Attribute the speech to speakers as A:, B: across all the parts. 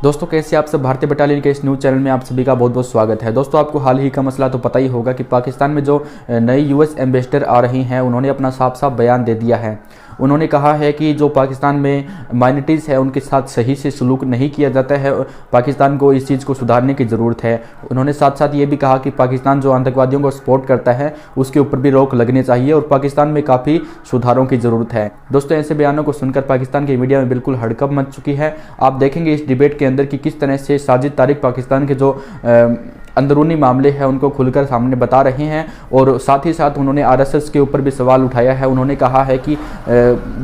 A: दोस्तों कैसे आप सब। भारतीय बटालियन के इस न्यूज़ चैनल में आप सभी का बहुत बहुत स्वागत है। दोस्तों आपको हाल ही का मसला तो पता ही होगा कि पाकिस्तान में जो नई यूएस एम्बेसडर आ रही हैं उन्होंने अपना साफ साफ बयान दे दिया है। उन्होंने कहा है कि जो पाकिस्तान में माइनॉरिटीज़ है उनके साथ सही से सलूक नहीं किया जाता है, पाकिस्तान को इस चीज़ को सुधारने की ज़रूरत है। उन्होंने साथ साथ ये भी कहा कि पाकिस्तान जो आतंकवादियों को सपोर्ट करता है उसके ऊपर भी रोक लगनी चाहिए और पाकिस्तान में काफ़ी सुधारों की ज़रूरत है। दोस्तों ऐसे बयानों को सुनकर पाकिस्तान की मीडिया में बिल्कुल हड़कंप मच चुकी है। आप देखेंगे इस डिबेट के अंदर कि किस तरह से साजिद तारिक पाकिस्तान के जो अंदरूनी मामले हैं उनको खुलकर सामने बता रहे हैं और साथ ही साथ उन्होंने आरएसएस के ऊपर भी सवाल उठाया है। उन्होंने कहा है कि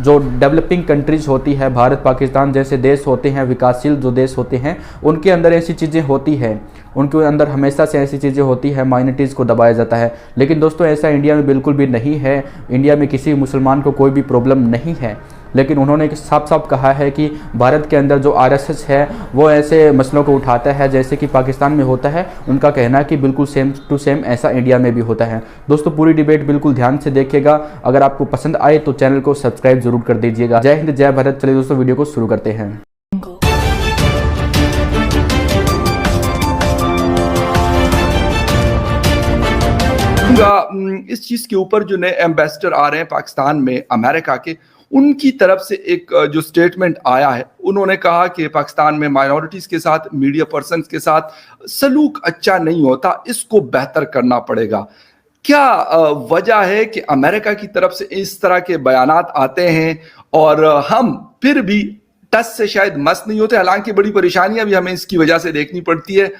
A: जो डेवलपिंग कंट्रीज होती है, भारत पाकिस्तान जैसे देश होते हैं, विकासशील जो देश होते हैं, उनके अंदर ऐसी चीज़ें होती हैं, उनके अंदर हमेशा से ऐसी चीज़ें होती है, माइनॉरिटीज़ को दबाया जाता है। लेकिन दोस्तों ऐसा इंडिया में बिल्कुल भी नहीं है। इंडिया में किसी मुसलमान को कोई भी प्रॉब्लम नहीं है। लेकिन उन्होंने साफ साफ कहा है कि भारत के अंदर जो आरएसएस है वो ऐसे मसलों को उठाता है जैसे कि पाकिस्तान में होता है। उनका कहना है कि बिल्कुल सेम टू सेम ऐसा इंडिया में भी होता है। दोस्तों पूरी डिबेट बिल्कुल ध्यान से देखिएगा। अगर आपको पसंद आए तो चैनल को सब्सक्राइब जरूर कर दीजिएगा। जय हिंद, जय भारत। चलिए दोस्तों वीडियो को शुरू करते हैं।
B: इस चीज के ऊपर जो नए एम्बेसडर आ रहे हैं पाकिस्तान में अमेरिका के, उनकी तरफ से एक जो स्टेटमेंट आया है, उन्होंने कहा कि पाकिस्तान में माइनॉरिटीज के साथ, मीडिया पर्सन के साथ सलूक अच्छा नहीं होता, इसको बेहतर करना पड़ेगा। क्या वजह है कि अमेरिका की तरफ से इस तरह के बयानात आते हैं और हम फिर भी टच से शायद मस नहीं होते? हालांकि बड़ी परेशानियां भी हमें इसकी वजह से देखनी पड़ती है।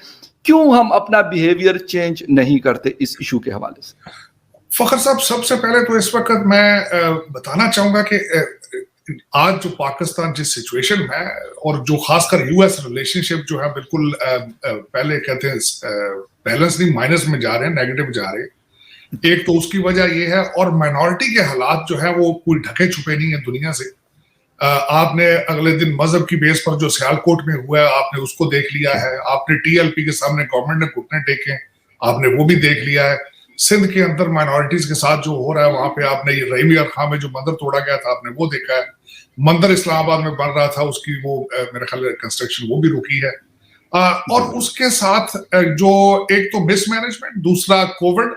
B: क्यों हम अपना बिहेवियर चेंज नहीं करते इस इशू के हवाले से?
C: फखर साहब, सबसे पहले तो इस वक्त मैं बताना चाहूंगा कि आज जो पाकिस्तान जिस सिचुएशन में है और जो खासकर यूएस रिलेशनशिप जो है बिल्कुल पहले कहते हैं बैलेंस नहीं, माइनस में जा रहे हैं, नेगेटिव जा रहे हैं। एक तो उसकी वजह यह है और माइनॉरिटी के हालात जो है वो कोई ढके छुपे नहीं है दुनिया से। आपने अगले दिन मजहब की बेस पर जो सियालकोट में हुआ है आपने उसको देख लिया है। आपने टीएलपी के सामने गवर्नमेंट ने घुटने टेके, आपने वो भी देख लिया है। सिंध के अंदर माइनॉरिटीज के साथ जो हो रहा है वहां पे आपने ये रहीमी और खां में जो मंदिर तोड़ा गया था आपने वो देखा है। मंदिर इस्लामाबाद में बन रहा था, उसकी वो मेरे ख्याल कंस्ट्रक्शन वो भी रुकी है। और उसके साथ जो एक तो मिसमैनेजमेंट, दूसरा कोविड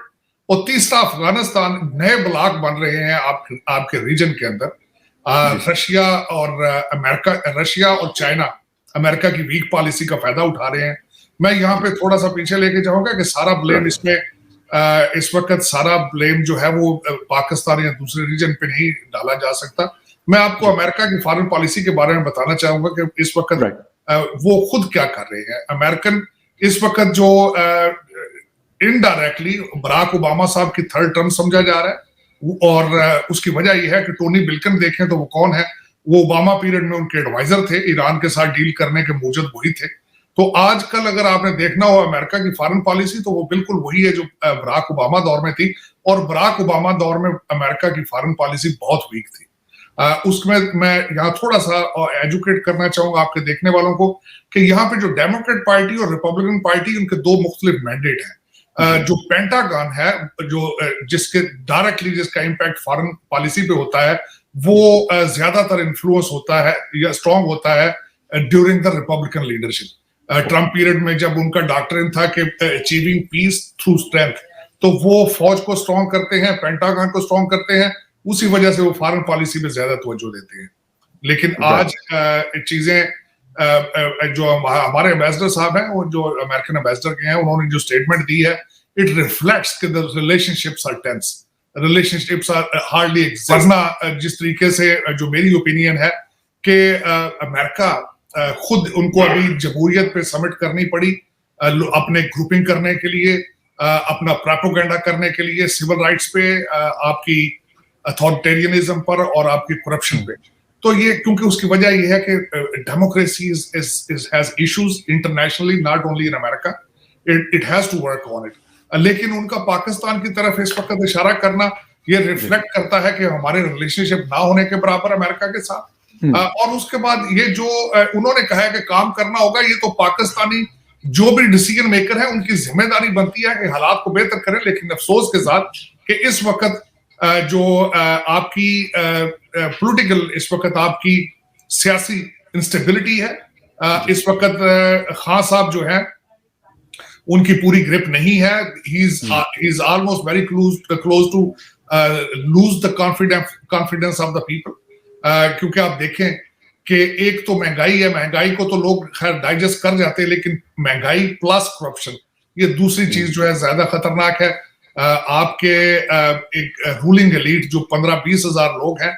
C: और तीसरा अफगानिस्तान, नए ब्लॉक बन रहे हैं आपके रीजन के अंदर। रशिया और अमेरिका, रशिया और चाइना अमेरिका की वीक पॉलिसी का फायदा उठा रहे हैं। मैं यहाँ पे थोड़ा सा पीछे लेके जाऊंगा कि सारा ब्लेम इसमें इस वक्त सारा ब्लेम जो है वो पाकिस्तान या दूसरे रीजन पे नहीं डाला जा सकता। मैं आपको अमेरिका की फॉरेन पॉलिसी के बारे में बताना चाहूंगा कि इस वक्त वो खुद क्या कर रहे हैं। अमेरिकन इस वक्त जो इनडायरेक्टली बराक ओबामा साहब की थर्ड टर्म समझा जा रहा है और उसकी वजह यह है कि टोनी ब्लिंकन देखें तो वो कौन है, वो ओबामा पीरियड में उनके एडवाइजर थे, ईरान के साथ डील करने के मूजद वही थे। तो आजकल अगर आपने देखना हो अमेरिका की फॉरेन पॉलिसी तो वो बिल्कुल वही है जो बराक ओबामा दौर में थी। और बराक ओबामा दौर में अमेरिका की फॉरेन पॉलिसी बहुत वीक थी। उसमें मैं यहाँ थोड़ा सा एजुकेट करना चाहूंगा आपके देखने वालों को कि यहाँ पे जो डेमोक्रेट पार्टी और रिपब्लिकन पार्टी, उनके दो मुख्तलिफ मैंडेट हैं। जो पेंटागन है, जो जिसका इम्पैक्ट फॉरेन पॉलिसी पे होता है, वो ज्यादातर इन्फ्लुएंस होता है या स्ट्रांग होता है during the Republican leadership. Trump period में जब उनका डॉक्ट्रिन था कि अचीविंग पीस थ्रू स्ट्रेंथ, तो वो फौज को स्ट्रांग करते हैं, पेंटागन को स्ट्रांग करते हैं, उसी वजह से वो फॉरेन पॉलिसी पे ज्यादा तवज्जो देते हैं। लेकिन आज चीजें जो हमारे एम्बेसडर साहब हैं, वो जो अमेरिकन एम्बेसडर के हैं, उन्होंने जो स्टेटमेंट दी है, इट रिफ्लेक्ट्स कि the relationships are tense, relationships are hardly exist. जिस तरीके से जो मेरी ओपिनियन है कि अमेरिका खुद उनको अभी जमहूरियत पे समिट करनी पड़ी अपने ग्रुपिंग करने के लिए, अपना प्रोपेगेंडा करने के लिए, सिविल राइट्स पे, आपकी अथॉरिटेरियनिज्म पर और आपकी करप्शन पे। तो ये क्योंकि उसकी वजह ये है कि democracy has issues internationally, not only in America, it has to work on it. लेकिन उन्नका पाकिस्तान की तरफ इस वक्त इशारा करना ये रिफ्लेक्ट करता है कि हमारे रिलेशनशिप ना होने के बराबर अमेरिका के साथ। और उसके बाद ये जो उन्होंने कहा है कि काम करना होगा, ये तो पाकिस्तानी जो भी डिसीजन मेकर है उनकी जिम्मेदारी बनती है कि हालात को बेहतर करें। लेकिन अफसोस के साथ कि इस वक्त जो आपकी पॉलिटिकल, इस वक्त आपकी सियासी इंस्टेबिलिटी है, इस वक्त खान साहब जो है उनकी पूरी ग्रिप नहीं है. He is almost very close to lose the confidence of the people. क्योंकि आप देखें कि एक तो महंगाई है, महंगाई को तो लोग खैर डाइजेस्ट कर जाते हैं, लेकिन महंगाई प्लस करप्शन ये दूसरी चीज जो है ज्यादा खतरनाक है. आपके एक रूलिंग एलीट जो 15-20 हजार लोग हैं,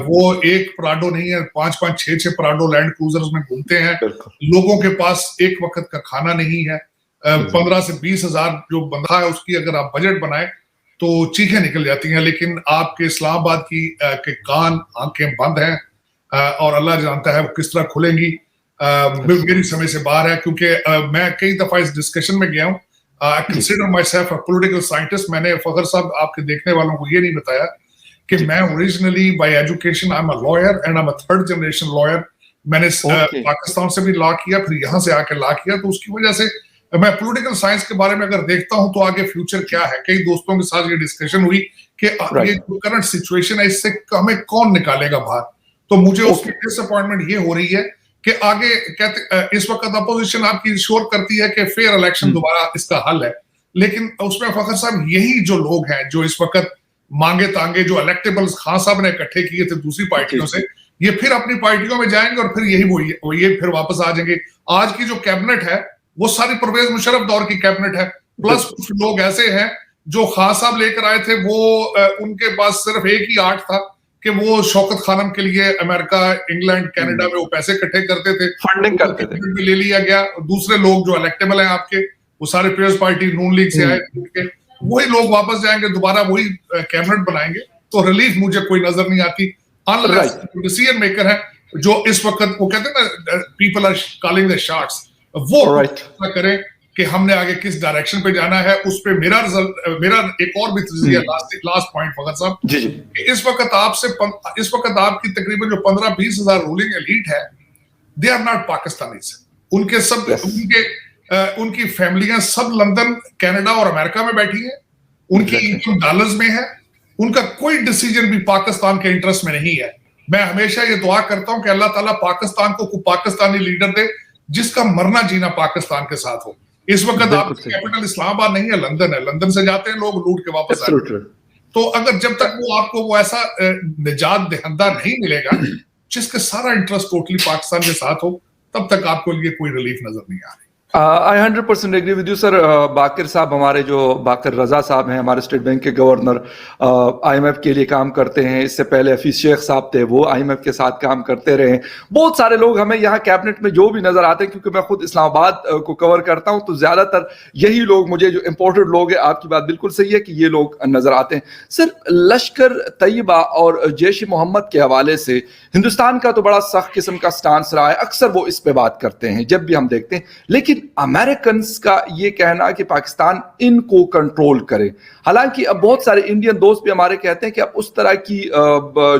C: वो एक प्राडो नहीं है, 5-5, 6-6 प्राडो लैंड क्रूजर्स में घूमते हैं. लोगों के पास एक वक्त का खाना नहीं है. 15 से 20 हजार जो बंदा है उसकी अगर आप बजट बनाए तो चीखें निकल जाती हैं. लेकिन आपके इस्लामाबाद की के कान आंखें बंद हैं, और अल्लाह जानता है वो किस तरह खुलेंगी. मेरी समझ से बाहर है, क्योंकि मैं कई दफा इस डिस्कशन में गया हूँ. I consider my self a political scientist. मैंने फखर साहब आपके देखने वालों को ये नहीं बताया कि मैं originally bye education I am a lawyer and I am a third generation lawyer. मैंने पाकिस्तान से भी लॉ किया, फिर यहाँ से आके लॉ किया. तो उसकी वजह से मैं पॉलिटिकल साइंस के बारे में अगर देखता हूं तो आगे फ्यूचर क्या है. कई दोस्तों के साथ ये डिस्कशन हुई कि ये जो करंट सिचुएशन है इससे हमें कौन निकालेगा बाहर. तो मुझे उसकी डिसअपॉइंटमेंट ये हो रही है कि आगे कहते इस वक्त अपोजिशन आपकी श्योर करती है कि फेयर इलेक्शन दोबारा इसका हल है. लेकिन उसमें फखर साहब यही जो लोग हैं जो इस वक्त मांगे तांगे जो इलेक्टेबल्स खान साहब ने इकट्ठे किए थे दूसरी पार्टियों से, ये फिर अपनी पार्टियों में जाएंगे और फिर यही ये फिर वापस आ जाएंगे. आज की जो कैबिनेट है वो सारी परवेज मुशर्रफ दौर की कैबिनेट है. प्लस कुछ लोग ऐसे हैं जो खान साहब लेकर आए थे, वो उनके पास सिर्फ एक ही आर्ट था कि वो शौकत खानम के लिए अमेरिका, इंग्लैंड, कनाडा में वो पैसे इकट्ठे करते थे,
B: फंडिंग करते थे.
C: ले लिया गया. दूसरे लोग जो इलेक्टेबल हैं आपके, वो सारे पीपल्स पार्टी नून लीग से आए, वही लोग वापस जाएंगे, दोबारा वही कैबिनेट बनाएंगे. तो रिलीफ मुझे कोई नजर नहीं आती. अनलेस डिसीजन मेकर है जो इस वक्त वो कहते हैं ना people are calling the shots, वो करें कि हमने आगे किस डायरेक्शन पे जाना है. उस पे मेरा एक और भी लास्ट पॉइंट फखर साहब, इस वक्त आपकी तकरीबन जो 15-20 हजार रूलिंग एलीट है, दे आर नॉट पाकिस्तानीज. उनके सब उनकी फैमिलियां सब लंदन, कनाडा और अमेरिका में बैठी है. उनकी इनकम डॉलर्स में है. उनका कोई डिसीजन भी पाकिस्तान के इंटरेस्ट में नहीं है. मैं हमेशा ये दुआ करता हूं कि अल्लाह ताला पाकिस्तान को पाकिस्तानी लीडर दे जिसका मरना जीना पाकिस्तान के साथ हो. इस वक्त आपकी कैपिटल इस्लामाबाद नहीं है, लंदन है. लंदन से जाते हैं लोग लूट के वापस आते हैं. तो अगर जब तक वो आपको वो ऐसा निजात दहिंदा नहीं मिलेगा जिसका सारा इंटरेस्ट टोटली पाकिस्तान के साथ हो, तब तक आपको लिए कोई रिलीफ नजर नहीं आ रही.
B: आई 100% एग्री विद यू सर. बाकिर साहब, हमारे जो बाकिर रजा साहब हैं, हमारे स्टेट बैंक के गवर्नर, IMF के लिए काम करते हैं. इससे पहले हफीज शेख साहब थे, वो IMF के साथ काम करते रहे. बहुत सारे लोग हमें यहाँ कैबिनेट में जो भी नजर आते हैं, क्योंकि मैं खुद इस्लामाबाद को कवर करता हूँ, तो ज्यादातर यही लोग मुझे जो इम्पोर्टेड लोग हैं, आपकी बात बिल्कुल सही है कि ये लोग नजर आते हैं. सर, लश्कर तैयबा और जैश मोहम्मद के हवाले से हिंदुस्तान का तो बड़ा सख्त किस्म का स्टांस रहा है. अक्सर वो इस पे बात करते हैं जब भी हम देखते हैं. लेकिन अमेरिकन का ये कहना कि पाकिस्तान इनको कंट्रोल करे, हालांकि अब बहुत सारे इंडियन दोस्त भी हमारे कहते हैं कि अब उस तरह की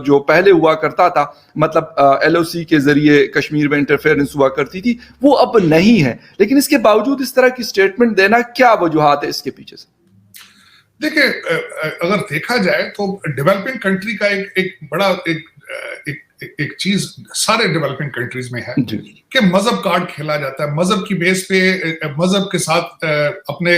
B: जो पहले हुआ करता था, मतलब LOC के जरिए कश्मीर में इंटरफेरेंस हुआ करती थी, वो अब नहीं है. लेकिन इसके बावजूद इस तरह की स्टेटमेंट देना, क्या वजूहात है इसके पीछे से?
C: देखिए, अगर देखा जाए तो डेवलपिंग कंट्री का एक बड़ा एक चीज सारे डेवलपिंग कंट्रीज में है कि मजहब कार्ड खेला जाता है. मजहब की बेस पे मजहब के साथ अपने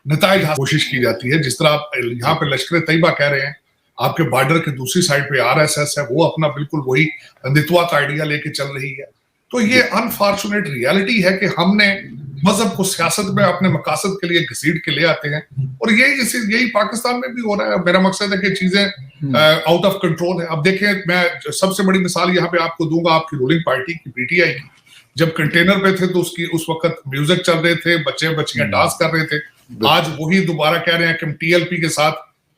C: नताइज कोशिश की जाती है. जिस तरह आप यहाँ पे लश्कर तैयबा कह रहे हैं, आपके बॉर्डर के दूसरी साइड पे RSS है, वो अपना बिल्कुल वही बंदित्वा का आइडिया लेके चल रही है. तो ये अनफॉर्चुनेट रियलिटी है कि हमने मजहब को सियासत में अपने मकासद के लिए घसीट के ले आते हैं, और यही पाकिस्तान में भी हो रहा है. मेरा मकसद है कि चीजें आउट ऑफ कंट्रोल है. अब देखें, मैं सबसे बड़ी मिसाल यहाँ पे आपको दूंगा आपकी रूलिंग पार्टी की, PTI की. जब कंटेनर पे थे तो उस वक्त म्यूजिक चल रहे थे, बच्चियां डांस कर रहे थे. आज वही दोबारा कह रहे हैं कि हम TLP के साथ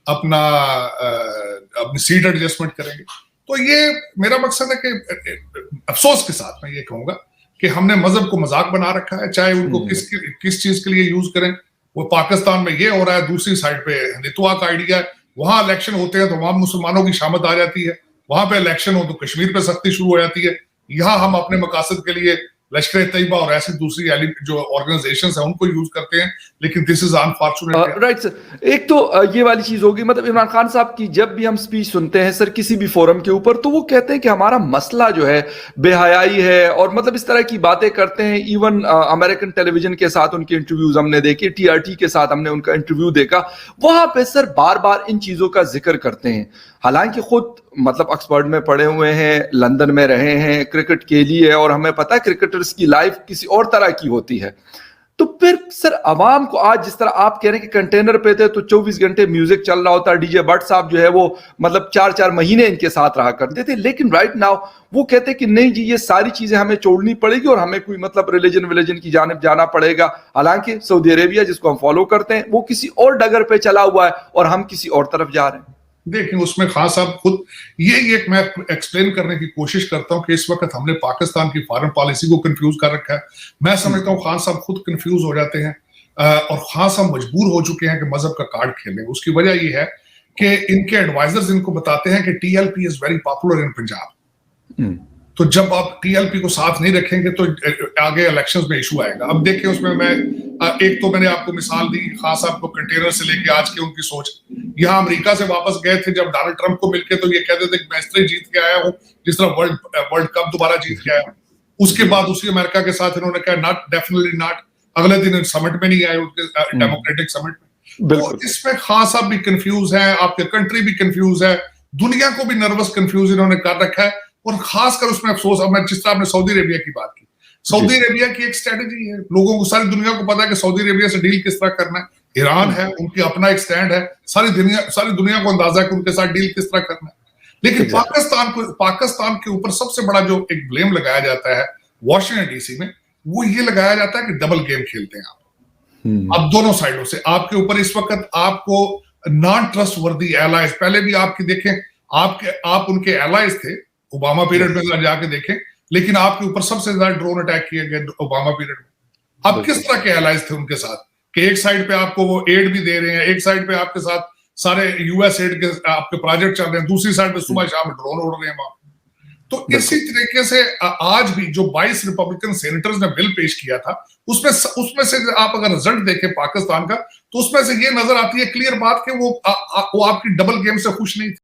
C: अपनी सीट एडजस्टमेंट करेंगे. तो ये मेरा मकसद है कि अफसोस के साथ मैं ये कहूंगा कि हमने मजहब को मजाक बना रखा है, चाहे उनको किस चीज के लिए यूज करें. वो पाकिस्तान में ये हो रहा है, दूसरी साइड पे हिंदुत्व का आइडिया है. वहां इलेक्शन होते हैं तो वहां मुसलमानों की शामत आ जाती है, वहां पे इलेक्शन हो तो कश्मीर पे सख्ती शुरू हो जाती है. यहाँ हम अपने मकासद के लिए लश्कर तैयबा और ऐसी दूसरी जो ऑर्गेनाइजेशंस हैं उनको यूज करते हैं, लेकिन this is unfortunate.
B: Right sir, एक तो ये वाली चीज होगी, मतलब इमरान खान साहब की जब भी हम स्पीच सुनते हैं सर किसी भी फोरम के ऊपर, तो वो कहते हैं कि हमारा मसला जो है बेहयाई है, और मतलब इस तरह की बातें करते हैं। इवन अमेरिकन टेलीविजन के साथ उनके इंटरव्यूज हमने देखे, TRT के साथ हमने उनका इंटरव्यू देखा, वहां पे सर बार बार इन चीजों का जिक्र करते हैं। हालांकि खुद मतलब ऑक्सफोर्ड में पढ़े हुए हैं, लंदन में रहे हैं, क्रिकेट के लिए, और हमें पता है क्रिकेटर्स की लाइफ किसी और तरह की होती है। तो फिर सर अवाम को आज जिस तरह आप कह रहे हैं कि कंटेनर पे थे तो 24 घंटे म्यूजिक चल रहा होता, डीजे भट्ट साहब जो है वो मतलब 4-4 महीने इनके साथ रहा करते थे, लेकिन राइट नाउ वो कहते हैं कि नहीं जी ये सारी चीजें हमें छोड़नी पड़ेगी और हमें कोई मतलब रिलीजन की जानिब जाना पड़ेगा। हालांकि सऊदी अरेबिया जिसको हम फॉलो करते हैं वो किसी और डगर पे चला हुआ है और हम किसी और तरफ जा रहे हैं।
C: देखिए उसमें खान साहब खुद ये मैं एक्सप्लेन करने की कोशिश करता हूं कि इस वक्त हमने पाकिस्तान की फॉरेन पॉलिसी को कंफ्यूज कर रखा है। मैं समझता हूं खान साहब खुद कंफ्यूज हो जाते हैं और खान साहब मजबूर हो चुके हैं कि मजहब का कार्ड खेलें। उसकी वजह यह है कि इनके एडवाइजर्स इनको बताते हैं कि TLP is very popular in Punjab, तो जब आप TLP को साथ नहीं रखेंगे तो आगे इलेक्शंस में इशू आएगा। अब देखिए उसमें मैं एक तो मैंने आपको मिसाल दी खान साहब को कंटेनर से लेके आज की उनकी सोच। यहाँ अमेरिका से वापस गए थे जब डोनाल्ड ट्रंप को मिलके, तो ये कहते थे कि मैं इस तरह जीत के आया हूँ जिस तरह वर्ल्ड कप दोबारा जीत के आया। उसके बाद उसी अमेरिका के साथ इन्होंने कहा नॉट, डेफिनेटली नॉट। अगले दिन समिट में नहीं आए, उनके डेमोक्रेटिक समिट में। तो इसमें खान साहब भी कंफ्यूज है, आपके कंट्री भी कंफ्यूज है, दुनिया को भी नर्वस कंफ्यूज इन्होंने कर रखा है। और खासकर उसमें अफसोस, अब मैं जिस तरह आपने सऊदी अरेबिया की बात की, सऊदी अरेबिया की एक स्ट्रेटेजी है, लोगों को सारी दुनिया को पता है कि सऊदी अरेबिया से डील किस तरह करना है। ईरान है, उनकी अपना एक स्टैंड है, सारी दुनिया को अंदाजा है कि उनके साथ डील किस तरह करना है। लेकिन पाकिस्तान के ऊपर सबसे बड़ा जो एक ब्लेम लगाया जाता है वॉशिंगटन DC में, वो ये लगाया जाता है कि डबल गेम खेलते हैं आप। अब दोनों साइडों से आपके ऊपर इस वक्त आपको नॉन ट्रस्ट वर्दी एलाइज, पहले भी आपकी देखें आप उनके एलाइज थे ओबामा पीरियड में जाके देखें, लेकिन आपके ऊपर सबसे ज्यादा ड्रोन अटैक किए गए ओबामा पीरियड में। अब किस तरह के एलाइज थे उनके साथ कि एक साइड पे आपको वो एड भी दे रहे हैं, एक साइड पे आपके साथ सारे US एड के आपके प्रोजेक्ट चल रहे हैं, दूसरी साइड पे सुबह शाम ड्रोन उड़ रहे हैं वहां। तो इसी तरीके से आज भी जो 22 रिपब्लिकन सेनेटर्स ने बिल पेश किया था, उसमें से आप अगर रिजल्ट देखें पाकिस्तान का, तो उसमें से ये नजर आती है क्लियर बात कि वो आपकी डबल गेम से खुश नहीं थे।